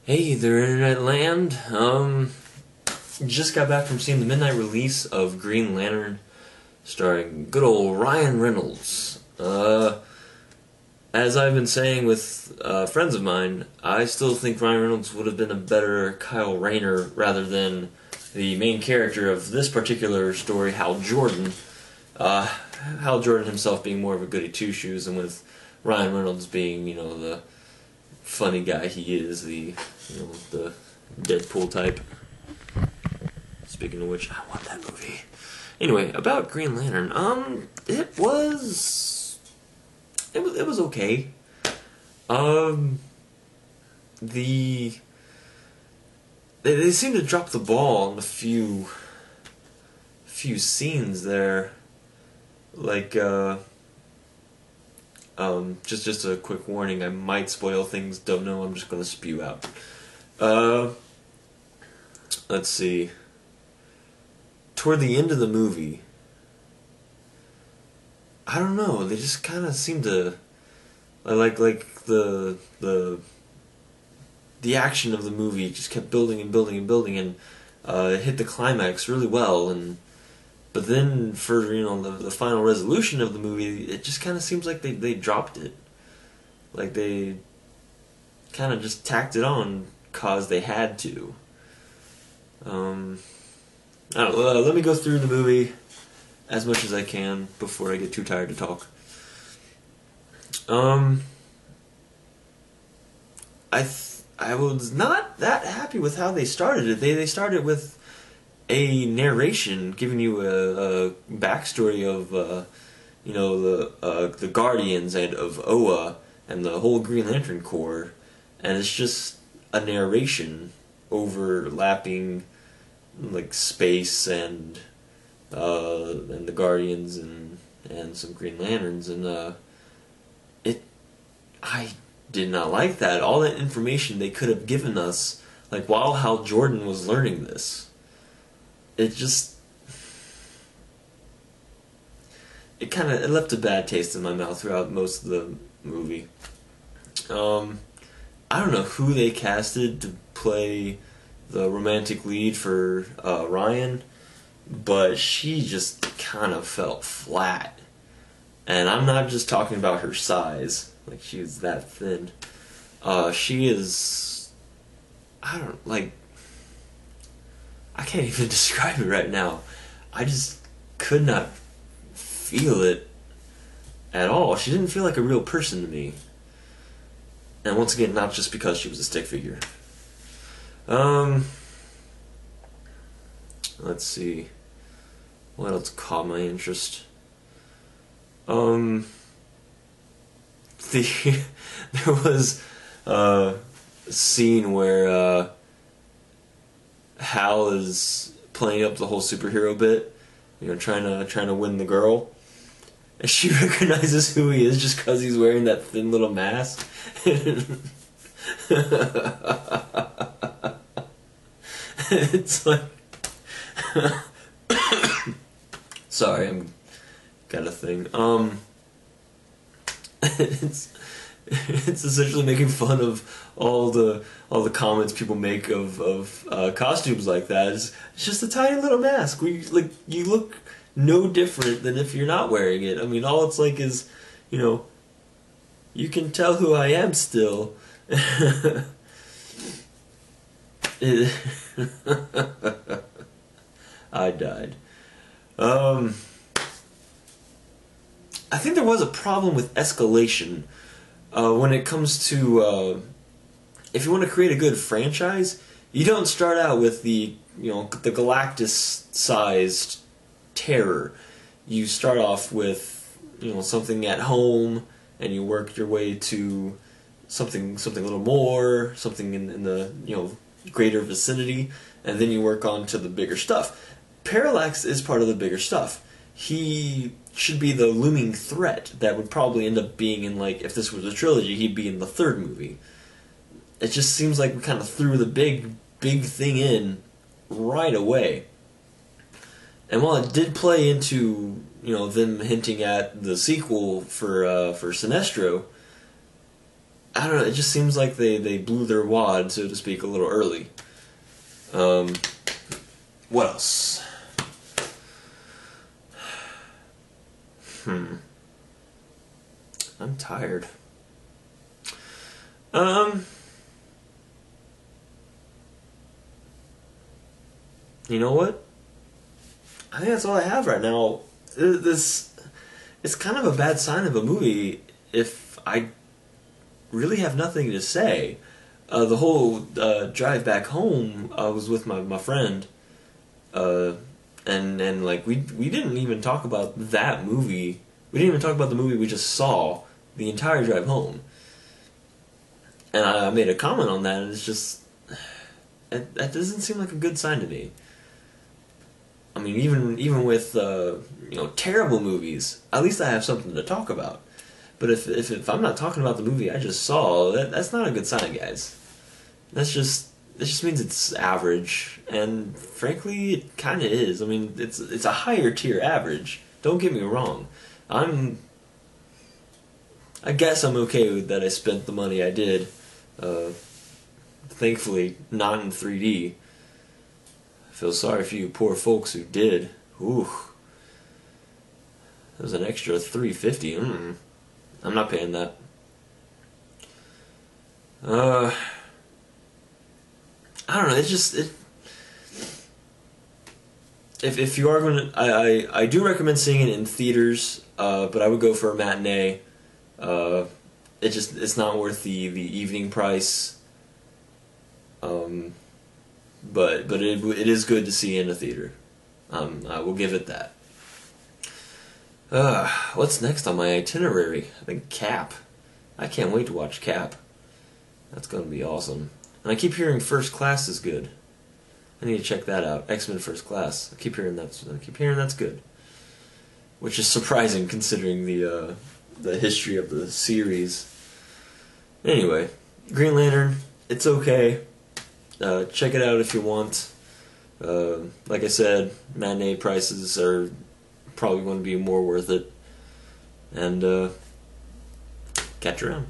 Hey there, Internet Land. Just got back from seeing the midnight release of Green Lantern, starring good old Ryan Reynolds. As I've been saying with friends of mine, I still think Ryan Reynolds would have been a better Kyle Rayner rather than the main character of this particular story, Hal Jordan. Hal Jordan himself being more of a goody two shoes, and with Ryan Reynolds being, the funny guy he is, the Deadpool type. Speaking of which, I want that movie. Anyway, about Green Lantern, it was okay. The they seem to drop the ball on a few scenes there, like just a quick warning, I might spoil things, don't know, I'm just gonna spew out. Let's see. Toward the end of the movie, I don't know, they just kind of seem to, like the action of the movie just kept building and building and building, and it hit the climax really well, but then for the final resolution of the movie, it just kind of seems like they dropped it, like they kind of just tacked it on cause they had to. I don't know, let me go through the movie as much as I can before I get too tired to talk. I was not that happy with how they started it. They started with a narration giving you a backstory of the Guardians and of Oa and the whole Green Lantern Corps, and it's just a narration overlapping like space and the Guardians and some Green Lanterns, and I did not like that. All that information they could have given us, like while Hal Jordan was learning this, it left a bad taste in my mouth throughout most of the movie. I don't know who they casted to play the romantic lead for Ryan, but she just kind of felt flat. And I'm not just talking about her size, like she was that thin. She is, I can't even describe it right now. I just could not feel it at all. She didn't feel like a real person to me. And once again, not just because she was a stick figure. Let's see. What else caught my interest? There was a scene where Hal is playing up the whole superhero bit, trying to win the girl, and she recognizes who he is just because he's wearing that thin little mask. It's like, sorry, I'm got a thing. It's essentially making fun of all the comments people make of costumes like that. It's just a tiny little mask. You look no different than if you're not wearing it. I mean, all it's like is, you can tell who I am still. I died. I think there was a problem with escalation when it comes to if you want to create a good franchise, you don't start out with the Galactus-sized terror. You start off with something at home, and you work your way to something a little more, something in the greater vicinity, and then you work on to the bigger stuff. Parallax is part of the bigger stuff. He should be the looming threat that would probably end up being in, like, if this was a trilogy, he'd be in the third movie. It just seems like we kind of threw the big thing in right away. And while it did play into, them hinting at the sequel for Sinestro, I don't know. It just seems like they blew their wad, so to speak, a little early. What else? I'm tired. You know what? I think that's all I have right now. This it's kind of a bad sign of a movie if I really have nothing to say. The whole drive back home, I was with my friend, and like we didn't even talk about that movie. We didn't even talk about the movie we just saw the entire drive home. And I made a comment on that, and it's just that doesn't seem like a good sign to me. I mean, even with terrible movies, at least I have something to talk about. But if I'm not talking about the movie I just saw, that's not a good sign, guys. That just means it's average, and frankly, it kind of is. I mean, it's a higher tier average. Don't get me wrong. I guess I'm okay with that I spent the money I did. Thankfully, not in 3D. I feel sorry for you poor folks who did. Ooh. There's an extra $350. I'm not paying that. I don't know. It's just if you are going to, I do recommend seeing it in theaters. But I would go for a matinee. It's not worth the evening price. But it is good to see in a theater. I will give it that. What's next on my itinerary? I think Cap. I can't wait to watch Cap. That's gonna be awesome. And I keep hearing First Class is good. I need to check that out. X-Men First Class. I keep hearing that's good. Which is surprising considering the history of the series. Anyway, Green Lantern. It's okay. Check it out if you want. Like I said, matinee prices are probably going to be more worth it. And catch you around.